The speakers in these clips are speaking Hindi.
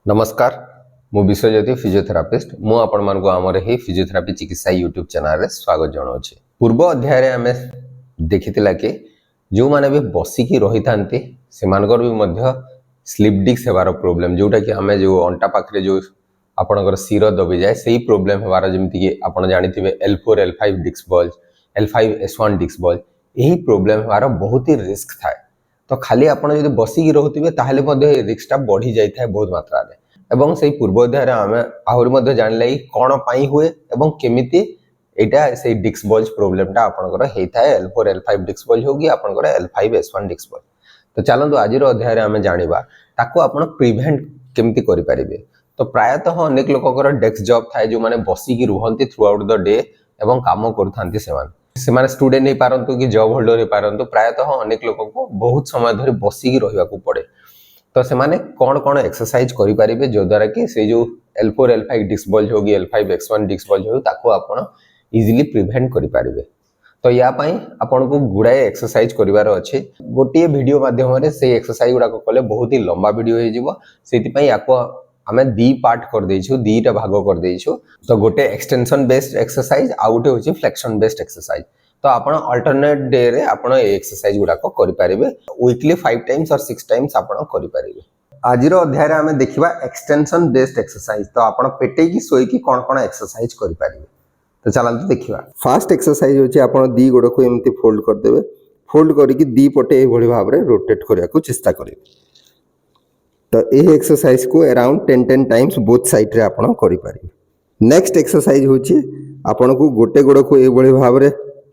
नमस्कार मु विश्वज्योति फिजियोथेरापिस्ट मु आपण मानकु हमर हे फिजियोथेरापी चिकित्सा यूट्यूब चैनल रे स्वागत जणाउछि। पूर्व अध्याय रे हमें देखितिला कि जो माने भी बसिकी रही थांती से मानकर भी मध्य स्लिप डिस्क हेबार प्रॉब्लम जोटा कि हमें जो अंटा पाखरे जो आपनकर सिर दबी जाए सही प्रॉब्लम हेबार जेमति कि आपण जानिथिबे L4 L5 disc bulge L5 S1 disc bulge यही प्रॉब्लम हेबार बहुत ही रिस्क थाए। तो खाली आपण जदि बसिकी रहउथिबे ताहले मध्य रिस्कटा बढ़ी जाय थाए बहुत मात्रा रे। एवं से पूर्व अध्याय आमे आहुरी मध्य जानले कोन पाई हुए एवं केमिति एटा से डिस्क बल्ज प्रॉब्लमटा आपनकर हेथाय L4 L5 डिस्क बल्ज होगी आपनकर L5 S1 डिस्क बल्ज। तो चलंतु आजिर अध्याय रे आमे जानिबा ताको आपण प्रिवेंट केमिति करि परिबे। तो प्रायतः अनेक लोककर डेस्क जॉब थाए जो माने बसिकी रुहंती थ्रू आउट द डे एवं काम करथांती सेमाने स्टूडेंट हे पारंतु कि जॉब होल्डर हे पारंतु प्रायतः अनेक लोक को बहुत समय धरि बसिकी रहिबा को पड़े। तो सेमाने कोन कोन एक्सरसाइज करि परिबे जो द्वारा कि से जो L4 L5 डिस्क बल्ज होगी L5 S1 डिस्क बल्ज हो ताको आपण इजीली प्रिवेंट करि परिबे। तो या पई आपण को गुडाए एक्सरसाइज करिवार अछि। गोटिए वीडियो माध्यम रे से एक्सरसाइज गुडा को कले बहुत ही लंबा वीडियो हे जिवो सेति पई याको आमे दी पार्ट कर देइछु दीटा भाग कर देइछु। तो गोटे एक्सटेंशन बेस्ड एक्सरसाइज आ गोटे होछि फ्लेक्शन बेस्ड एक्सरसाइज। तो आपण अल्टरनेट डे रे आपण ए एक्सरसाइज गुडा को करि परिबे वीकली 5 टाइम्स और 6 टाइम्स आपण करि परिबे। आजिर अध्याय रे आमे देखिबा एक्सटेंशन बेस्ड एक्सरसाइज। तो आपण पेटे की सोई की कोन कोन एक्सरसाइज करि परिबे। तो चलंतु देखिबा। फर्स्ट एक्सरसाइज होछि आपण दी गोड़ को एमती फोल्ड कर देबे। फोल्ड करी की दी पटे ए भली भाबरे रोटेट करिया को चेष्टा करिवे। तो ए एक्सरसाइज को अराउंड 10 टाइम्स बोथ साइड रे आपण करि परिबे। नेक्स्ट एक्सरसाइज होछि आपण को गोटे गोड़ को ए भली भाबरे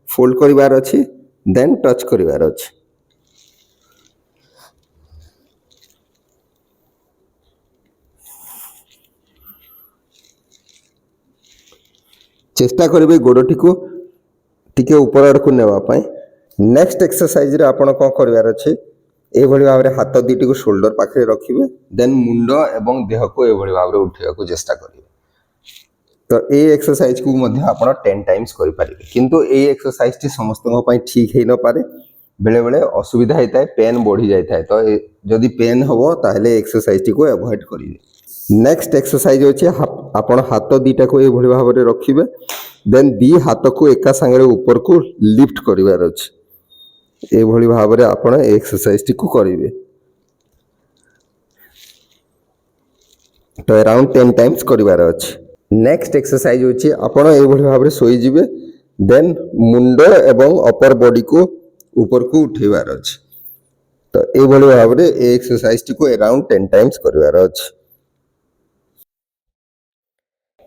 फोल्ड करिवार अछि देन टच करिवार अछि। चेष्टा करिवे गोड़टी को टिके ऊपर आड़ को नेवा पई। नेक्स्ट एक्सरसाइज रे आपण को करिवार अछि ए भली भाबरे हाथ दीटी को शोल्डर पाखरे रखिबे देन मुंड एवं देह को ए भली भाबरे उठेया को चेष्टा करिवे। तो ए एक्सरसाइज को मध्य आपण 10 टाइम्स करि परिबे। किंतु ए एक्सरसाइज टी समस्त को पई ठीक हे न पारे बेले बेले असुविधा हेताय पेन बढ़ी जाय थाय। तो जदी पेन होबो ताहले एक्सरसाइज टी को अवॉइड करिवे। नेक्स्ट एक्सरसाइज होछि आपण हाथ दीटा को ए भली भाबरे रखिबे देन दी हाथ को एका संगे ऊपर को लिफ्ट करिवार अछि। ए भली भाबरे आपण एक्सरसाइज टी को करिवे। तो अराउंड 10 टाइम्स करिवार अछि। नेक्स्ट एक्सरसाइज होछि आपण ए भली भाबरे सोई जिवे देन मुंड एवं अपर बॉडी को ऊपर को उठेवार अछि। तो ए भली भाबरे ए एक्सरसाइज टी को अराउंड 10 टाइम्स करिवार अछि।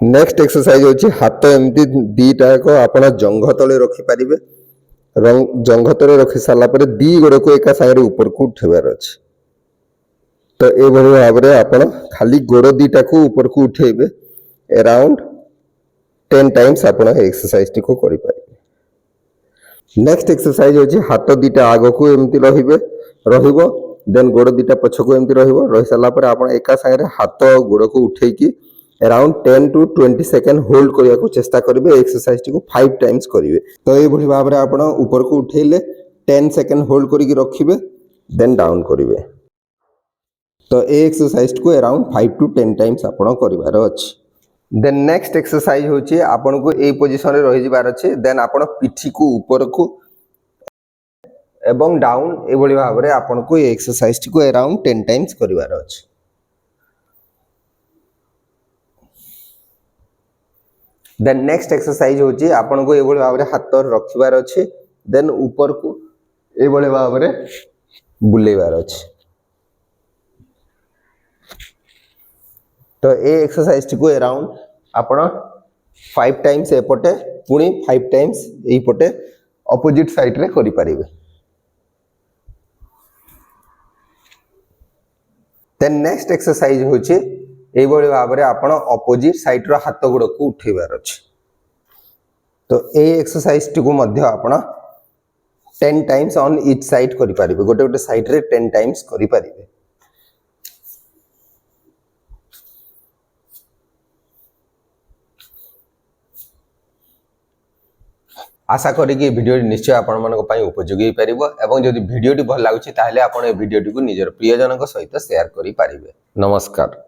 नेक्स्ट एक्सरसाइज होछि हाथ एमती दीटा को आपण जंघ तले रखि परिबे। जंघ तले रखि साला पर दी गोड़ को एका साइड ऊपर को उठेवार अछि। तो ए भली भाबरे आपण खाली गोड़ दीटा को ऊपर को उठेबे अराउंड 10 टाइम्स आपण एक्सरसाइज टी को करि परिबे। नेक्स्ट एक्सरसाइज होछि हाथ दीटा आगो को एमती रहिबो देन गोड़ दीटा पछ को एमती रहिबो रहि साला पर आपण एका साइड हाथ गोड़ को उठेई की अराउंड 10 to 20 सेकंड होल्ड करिया को चेष्टा करिवे। एक्सरसाइज टी को 5 टाइम्स करिवे। तो ए भली भाबरे आपण ऊपर को उठेले 10 सेकंड होल्ड करी की रखिबे देन डाउन करिवे। तो ए एक्सरसाइज को अराउंड 5 to 10 टाइम्स आपण करिवार अछि। देन नेक्स्ट एक्सरसाइज होछि आपण को ए पोजीशन रे रहि जिबार अछि देन आपण पिठी को ऊपर को एवं डाउन ए भली भाबरे आपण को ए एक्सरसाइज टी को अराउंड 10 टाइम्स करिवार अछि। देन नेक्स्ट एक्सरसाइज होछि आपण को ए भली भाबरे हाथ रखिबार अछि देन ऊपर को ए भली भाबरे बुलेबार अछि। तो ए एक्सरसाइज टी को अराउंड आपण 5 टाइम्स एपटे पुनी 5 टाइम्स एई पटे ऑपोजिट साइड रे करि परिबे। देन नेक्स्ट एक्सरसाइज होछि एई भली भाबरे आपण ऑपोजिट साइड रो हाथ गोड़ को उठेबार अछि। तो ए एक्सरसाइज टी को मध्य आपण 10 टाइम्स ऑन ईच साइड करि परिबे। गोटे गोटे साइड रे 10 टाइम्स करि परिबे। आशा करी कि वीडियो निश्चय आपण मानक पई उपयोगी होई परिबो एवं जदि वीडियो टी भल लागुछि ताहले आपण ए वीडियो टी को निजर प्रियजनक सहित शेयर करि परिबे। नमस्कार।